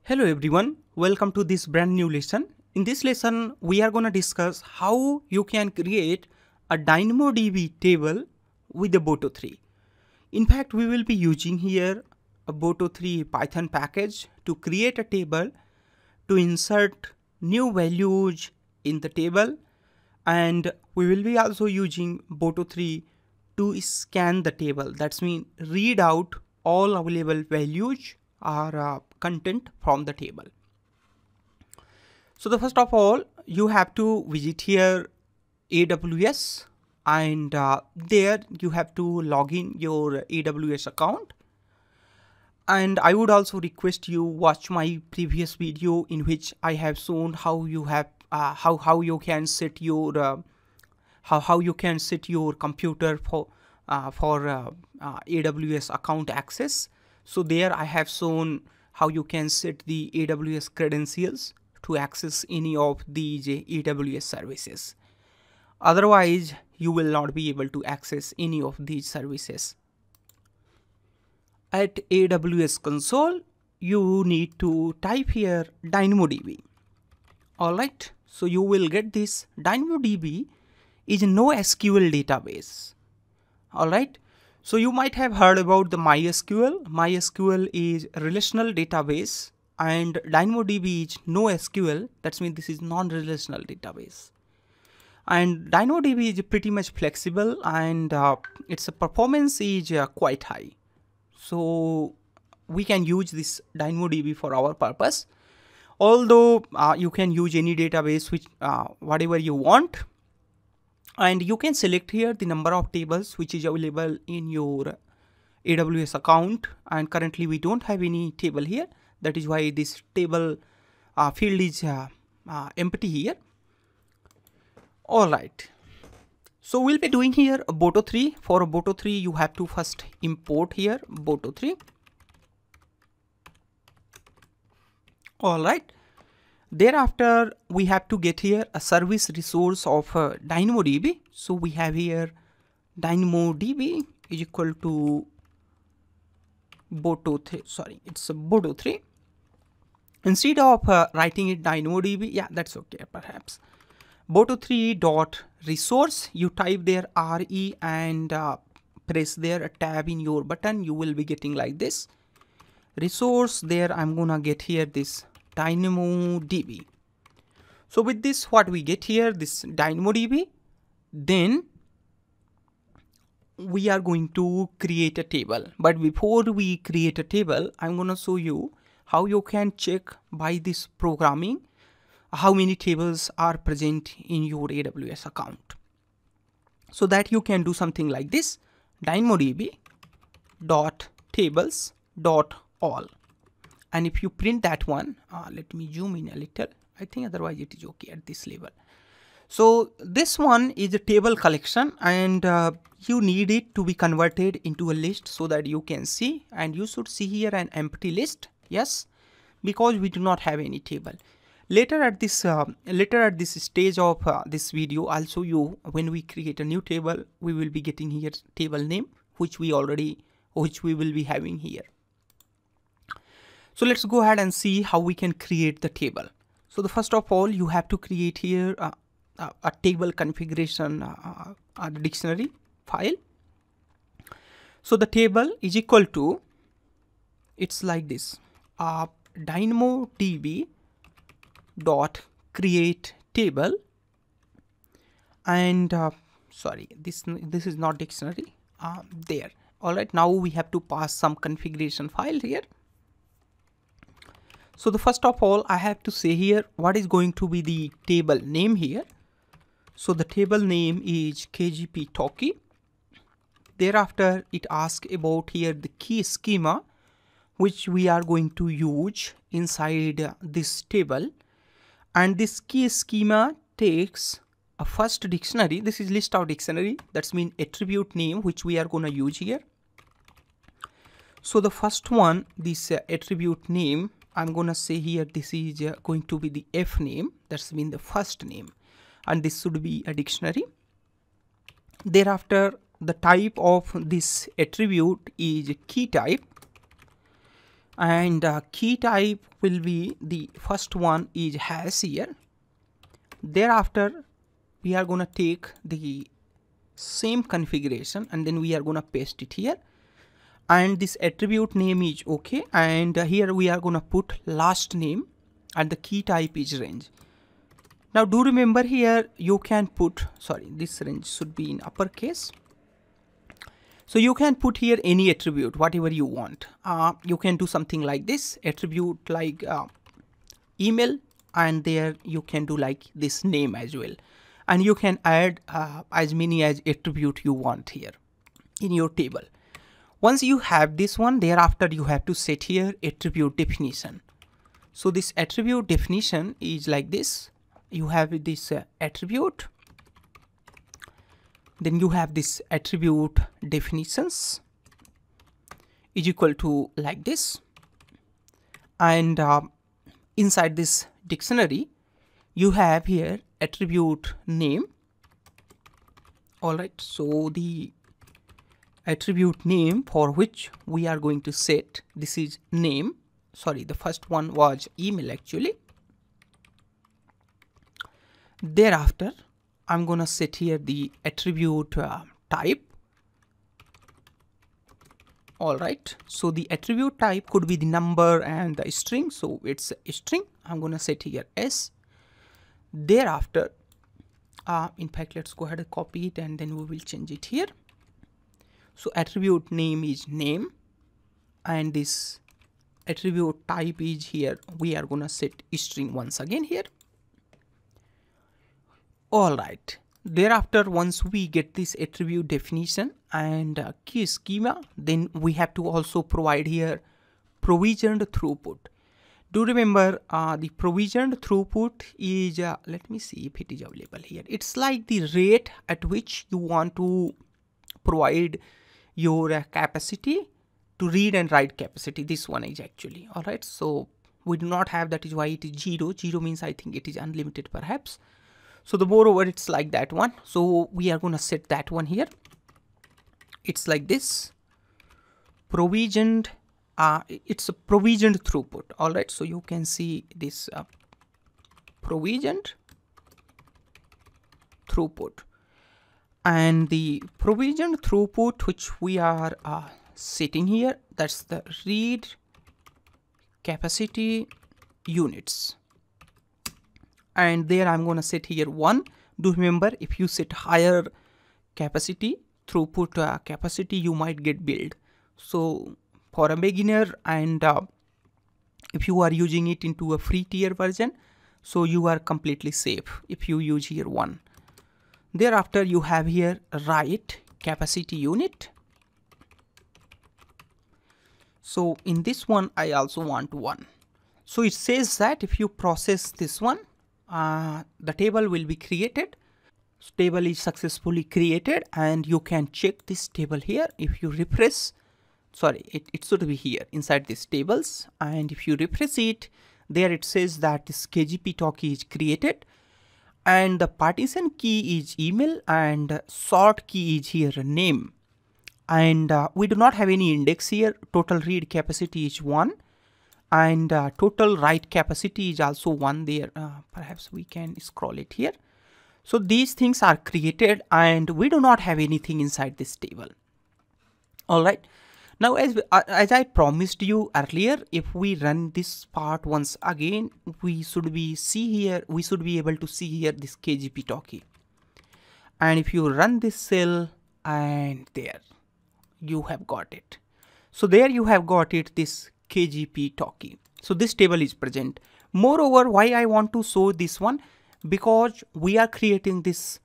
Hello everyone, welcome to this brand new lesson. In this lesson, we are going to discuss how you can create a DynamoDB table with the Boto3. In fact, we will be using here a Boto3 Python package to create a table, to insert new values in the table, and we will be also using Boto3 to scan the table. That means read out all available values or content from the table. So the first of all, you have to visit here AWS, and there you have to log in your AWS account. And I would also request you watch my previous video in which I have shown how you have how you can set your how you can set your computer for AWS account access. So there I have shown how you can set the AWS credentials to access any of these AWS services. Otherwise, you will not be able to access any of these services. At AWS console, you need to type here DynamoDB. Alright, so you will get this. DynamoDB is a NoSQL database. Alright. So you might have heard about the MySQL. MySQL is a relational database and DynamoDB is NoSQL. That means this is non-relational database. And DynamoDB is pretty much flexible and its performance is quite high. So we can use this DynamoDB for our purpose. Although you can use any database which whatever you want. And you can select here the number of tables which is available in your AWS account. And currently we don't have any table here. That is why this table field is empty here. All right. So we'll be doing here a Boto3. For a Boto3, you have to first import here Boto3. All right. Thereafter, we have to get here a service resource of DynamoDB. So we have here DynamoDB is equal to Boto3. Sorry, it's a Boto3. Instead of writing it DynamoDB, yeah, that's okay, perhaps. Boto3 dot resource. You type there RE and press there a tab in your button. You will be getting like this. Resource there. I'm gonna get here this DynamoDB. So with this, what we get here, this DynamoDB, then we are going to create a table. But before we create a table, I'm going to show you how you can check by this programming how many tables are present in your AWS account. So that you can do something like this, DynamoDB dot tables dot all. And if you print that one, let me zoom in a little. I think otherwise it is okay at this level. So this one is a table collection and you need it to be converted into a list so that you can see, and you should see here an empty list. Yes, because we do not have any table. Later at this stage of this video, I'll show you when we create a new table, we will be getting here table name, which we will be having here. So let's go ahead and see how we can create the table. So the first of all, you have to create here a table configuration a dictionary file. So the table is equal to, it's like this, DynamoDB dot create table, and sorry, this is not dictionary there. All right, now we have to pass some configuration file here. So the first of all, I have to say here what is going to be the table name here. So the table name is KGP Talkie. Thereafter, it asks about here the key schema which we are going to use inside this table. And this key schema takes a first dictionary. This is list out dictionary. That's mean attribute name which we are going to use here. So the first one, this attribute name, I'm gonna say here this is going to be the F name. That's mean the first name, and this should be a dictionary. Thereafter, the type of this attribute is key type, and key type will be the first one is hash here. Thereafter we are going to take the same configuration and then we are going to paste it here, and this attribute name is okay, and here we are going to put last name and the key type is range. Now do remember here you can put, sorry, this range should be in uppercase. So you can put here any attribute, whatever you want. You can do something like this, attribute like email, and there you can do like this name as well. And you can add as many as attribute you want here in your table. Once you have this one, thereafter you have to set here attribute definition. So this attribute definition is like this. You have this attribute. Then you have this attribute definitions is equal to like this. And inside this dictionary, you have here attribute name. All right. So the attribute name for which we are going to set, this is name. Sorry, the first one was email actually. Thereafter, I'm going to set here the attribute type. All right. So the attribute type could be the number and the string. So it's a string. I'm going to set here S. Thereafter, in fact, let's go ahead and copy it and then we will change it here. So attribute name is name, and this attribute type is here. We are going to set string once again here. All right. Thereafter, once we get this attribute definition and key schema, then we have to also provide here provisioned throughput. Do remember the provisioned throughput is, let me see if it is available here. It's like the rate at which you want to provide your capacity to read and write capacity. This one is actually, all right. So we do not have, that is why it is 0. 0 means I think it is unlimited perhaps. So the moreover, it's like that one. So we are going to set that one here. It's like this provisioned. It's a provisioned throughput. All right. So you can see this provisioned throughput, and the provisioned throughput which we are setting here, that's the read capacity units. And there I'm going to set here 1. Do remember, if you set higher capacity, throughput capacity, you might get billed. So for a beginner, and if you are using it into a free tier version, so you are completely safe if you use here 1. Thereafter you have here write capacity unit. So in this one I also want 1. So it says that if you process this one, the table will be created. So table is successfully created, and you can check this table here. If you refresh, sorry, it should be here inside these tables, and if you refresh it, there it says that this KGP Talkie is created, and the partition key is email, and sort key is here name, and we do not have any index here. Total read capacity is 1. And total write capacity is also 1 there. Perhaps we can scroll it here. So these things are created, and we do not have anything inside this table. All right. Now, as I promised you earlier, if we run this part once again, we should be able to see here this KGP Talkie. And if you run this cell, and there you have got it. So there you have got it, this KGP Talkie. So this table is present. Moreover, why I want to show this one, because we are creating this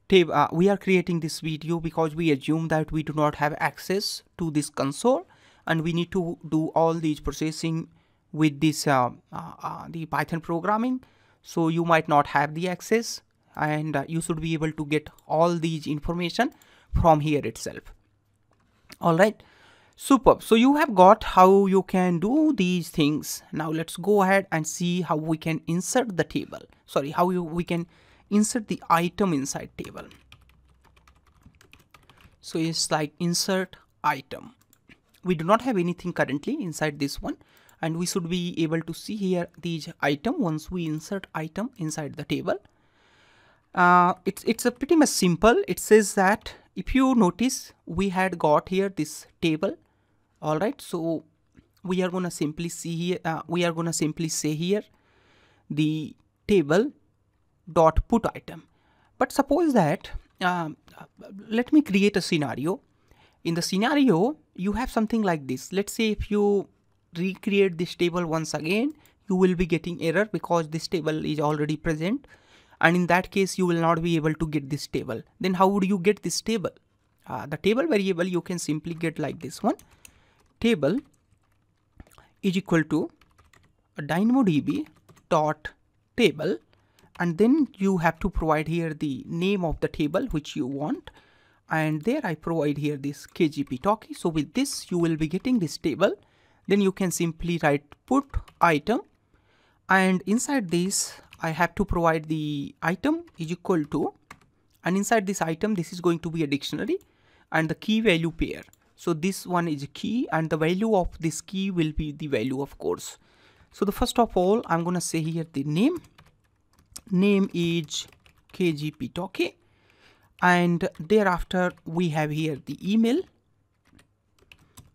table, we are creating this video because we assume that we do not have access to this console, and we need to do all these processing with this the Python programming. So you might not have the access, and you should be able to get all these information from here itself. All right. Superb. So you have got how you can do these things. Now let's go ahead and see how we can insert the table. Sorry, how we can insert the item inside table. So it's like insert item. We do not have anything currently inside this one. and we should be able to see here these item once we insert item inside the table. It's a pretty much simple. It says that if you notice we had got here this table. All right, so we are gonna simply see here. We are gonna simply say here the table dot put item. But suppose that let me create a scenario. In the scenario, you have something like this. Let's say if you recreate this table once again, you will be getting error because this table is already present. And in that case, you will not be able to get this table. Then how would you get this table? The table variable you can simply get like this one. Table is equal to DynamoDB dot table, and then you have to provide here the name of the table which you want, and there I provide here this KGP Talkie. So with this you will be getting this table. Then you can simply write put item, and inside this I have to provide the item is equal to, and inside this item this is going to be a dictionary and the key value pair. So this one is a key and the value of this key will be the value of course. So the first of all I'm gonna say here the name is KGP Talkie, and thereafter we have here the email,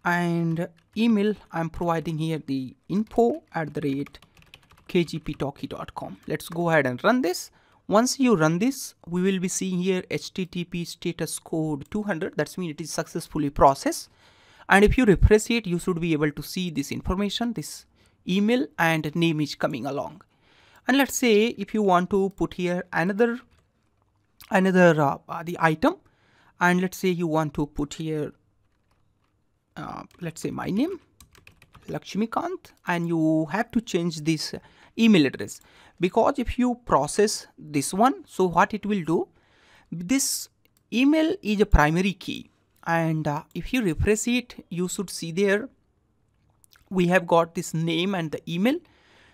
and email I'm providing here the info@kgptalkie.com. Let's go ahead and run this. Once you run this, we will be seeing here HTTP status code 200. That's mean it is successfully processed. And if you refresh it, you should be able to see this information, this email and name is coming along. And let's say if you want to put here another the item, and let's say you want to put here let's say my name Lakshmikant, and you have to change this email address, because if you process this one, so what it will do, this email is a primary key, and if you refresh it, you should see there we have got this name and the email.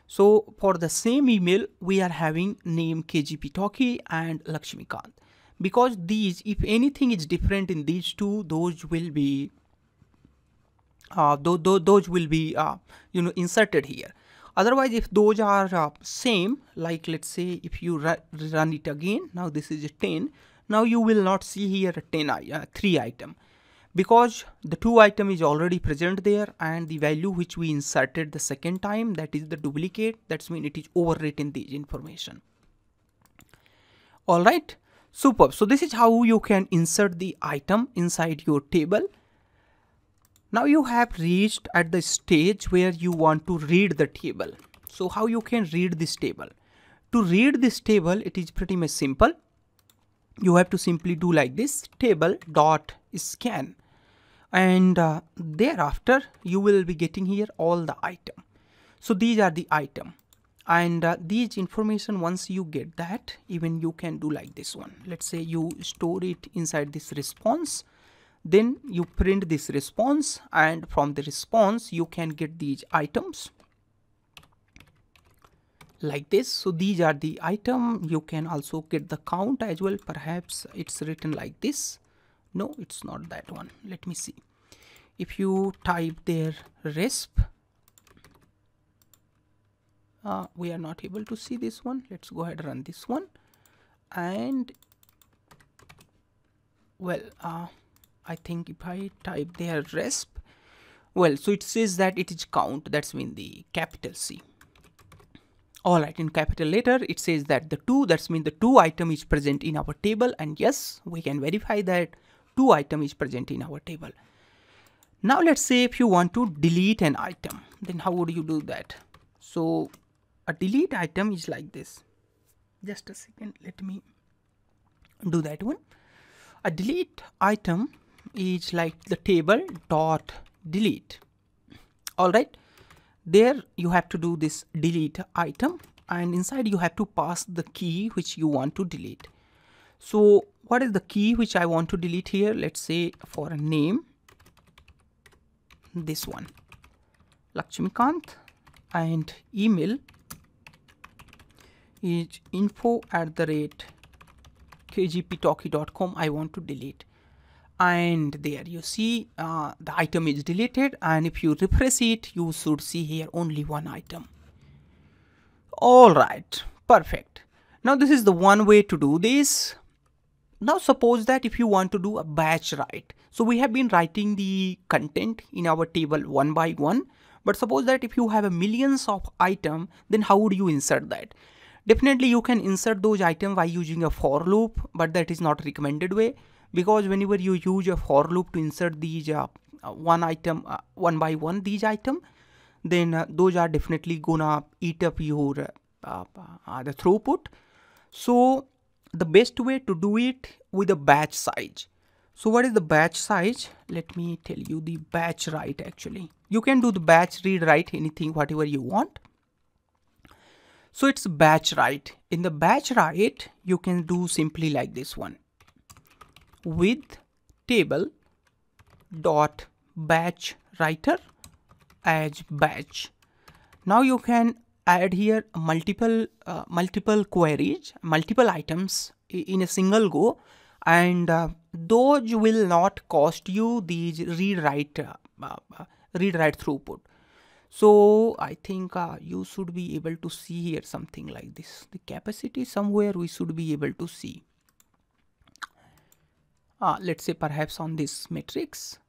So for the same email we are having name KGP Talkie and Lakshmikant, because these, if anything is different in these two, those will be inserted here. Otherwise, if those are same, like let's say if you run it again, now this is a 10, now you will not see here a 3 item, because the 2 item is already present there, and the value which we inserted the second time, that is the duplicate, that's mean it is overwritten this information. All right, superb. So this is how you can insert the item inside your table. Now you have reached at the stage where you want to read the table. So how you can read this table? To read this table, it is pretty much simple. You have to simply do like this, table dot scan, and thereafter you will be getting here all the item. So these are the item, and these information, once you get that, even you can do like this one. Let's say you store it inside this response. Then you print this response, and from the response you can get these items like this. So these are the item. You can also get the count as well. Perhaps it's written like this. No, it's not that one. Let me see. If you type there resp, we are not able to see this one. Let's go ahead and run this one, and well, I think if I type there resp, well, so it says that it is count, that's mean the capital C. All right, in capital letter it says that the 2, that's mean the 2 item is present in our table, and yes, we can verify that 2 item is present in our table. Now let's say if you want to delete an item, then how would you do that? So a delete item is like this. Just a second, let me do that one. A delete item is like the table dot delete. All right, there you have to do this delete item, and inside you have to pass the key which you want to delete. So what is the key which I want to delete here? Let's say for a name, this one Lakshmikant, and email is info@kgptalkie.com. I want to delete. and there you see the item is deleted, and if you refresh it, you should see here only one item. All right, perfect. Now this is the one way to do this. Now suppose that if you want to do a batch write, so we have been writing the content in our table one by one, but suppose that if you have a millions of items, then how would you insert that? Definitely you can insert those items by using a for loop, but that is not recommended way, because whenever you use a for loop to insert these one by one these item, then those are definitely gonna eat up your the throughput. So the best way to do it with a batch size. So what is the batch size? Let me tell you the batch write. Actually, you can do the batch read write anything whatever you want. So it's batch write. In the batch write, you can do simply like this one, with table dot batch writer as batch. Now you can add here multiple queries, multiple items in a single go, and those will not cost you these read write throughput. So I think you should be able to see here something like this. The capacity somewhere we should be able to see. Let's say perhaps on this matrix.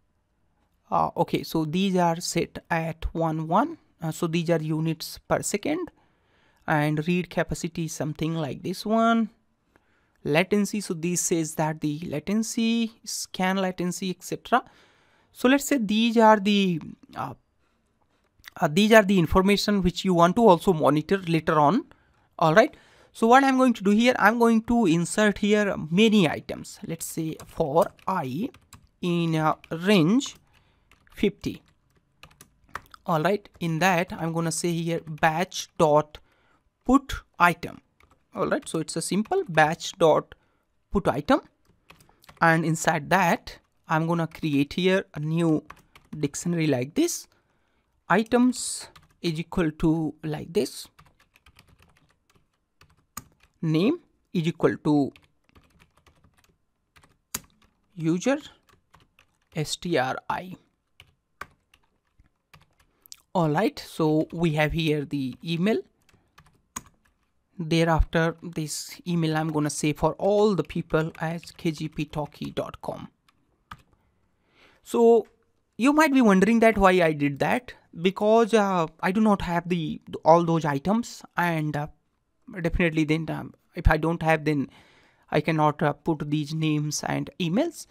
Okay, so these are set at 1. So these are units per second, and read capacity something like this one. Latency, so this says that the latency, scan latency, etc. So let's say these are the information which you want to also monitor later on. All right. So what I'm going to do here, I'm going to insert here many items. Let's say for I in range 50. All right, in that I'm gonna say here batch dot put item. All right, so it's a simple batch dot put item, and inside that I'm gonna create here a new dictionary like this. Items is equal to like this. Name is equal to user stri. All right, so we have here the email. Thereafter, this email I'm gonna say for all the people as kgptalkie.com. So you might be wondering that why I did that, because I do not have all those items, and definitely then if I don't have, then I cannot put these names and emails.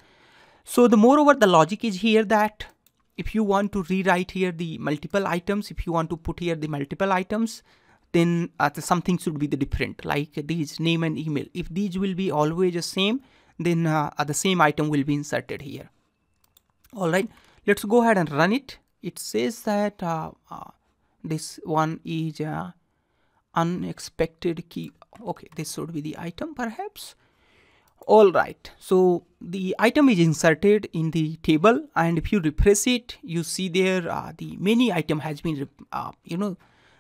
So the moreover, the logic is here that if you want to rewrite here the multiple items, if you want to put here the multiple items, then something should be the different, like these name and email. If these will be always the same, then the same item will be inserted here. All right, let's go ahead and run it. It says that this one is unexpected key. Okay, this should be the item perhaps. All right, so the item is inserted in the table, and if you refresh it, you see there the many item has been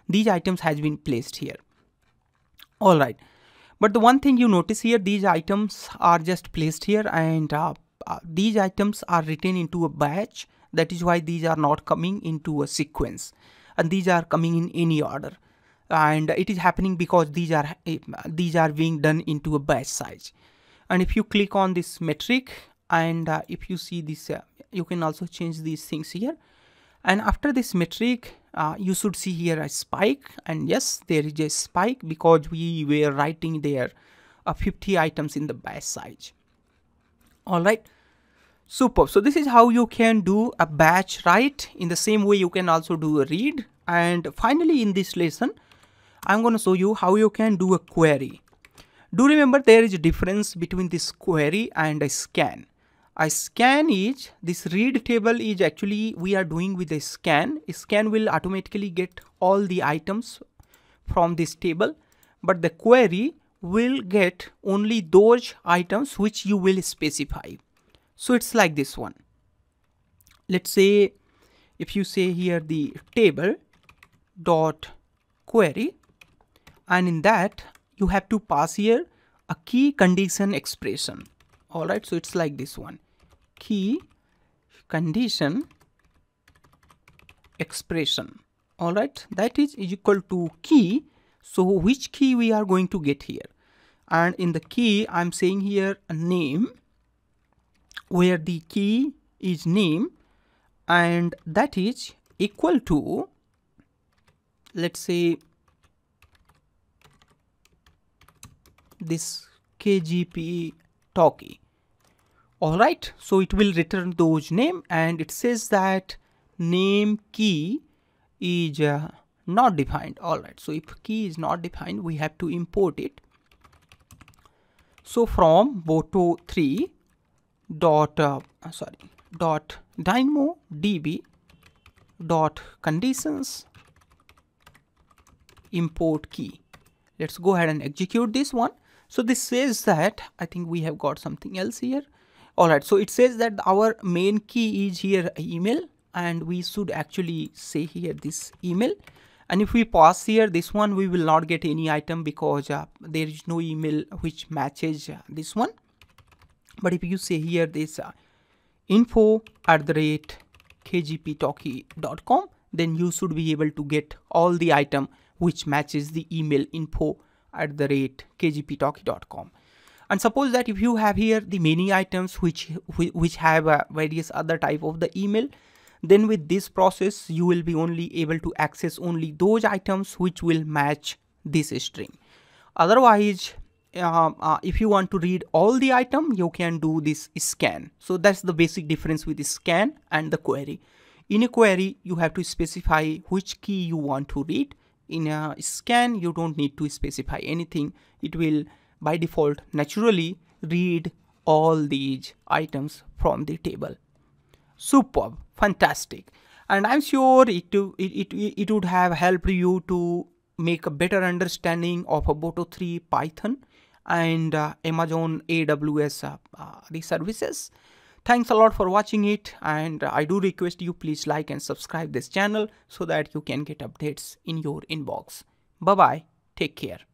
these items has been placed here. All right, but the one thing you notice here, these items are just placed here, and these items are written into a batch. That is why these are not coming into a sequence, and these are coming in any order, and it is happening because these are being done into a batch size. And if you click on this metric, and if you see this, you can also change these things here. And after this metric, you should see here a spike, and yes, there is a spike because we were writing there 50 items in the batch size. All right, super. So this is how you can do a batch write. In the same way, you can also do a read. And finally, in this lesson, I'm going to show you how you can do a query. Do remember there is a difference between this query and a scan. A scan is, this read table is actually we are doing with a scan. A scan will automatically get all the items from this table, but the query will get only those items which you will specify. So it's like this one. Let's say if you say here the table dot query, and in that you have to pass here a key condition expression. All right, so it's like this one, key condition expression. All right, that is equal to key. So which key we are going to get here? And in the key, I'm saying here a name, where the key is name, and that is equal to, let's say, this KGP Talkie. All right, so it will return those name, and it says that name key is not defined. All right, so if key is not defined, we have to import it. So from Boto3 dot DynamoDB dot conditions import key. Let's go ahead and execute this one. So this says that, I think we have got something else here. All right, so it says that our main key is here email, and we should actually say here this email. And if we pass here this one, we will not get any item because there is no email which matches this one. But if you say here this info@kgptalkie.com, then you should be able to get all the item which matches the email info@kgptalkie.com. And suppose that if you have here the many items which have various other type of the email, then with this process you will be only able to access only those items which will match this string. Otherwise, if you want to read all the item, you can do this scan. So that's the basic difference with the scan and the query. In a query, you have to specify which key you want to read. In a scan, you don't need to specify anything. It will by default naturally read all these items from the table. Superb, fantastic. And I'm sure it would have helped you to make a better understanding of a Boto3 Python and Amazon AWS the services. Thanks a lot for watching it, and I do request you please like and subscribe this channel so that you can get updates in your inbox. Bye bye, take care.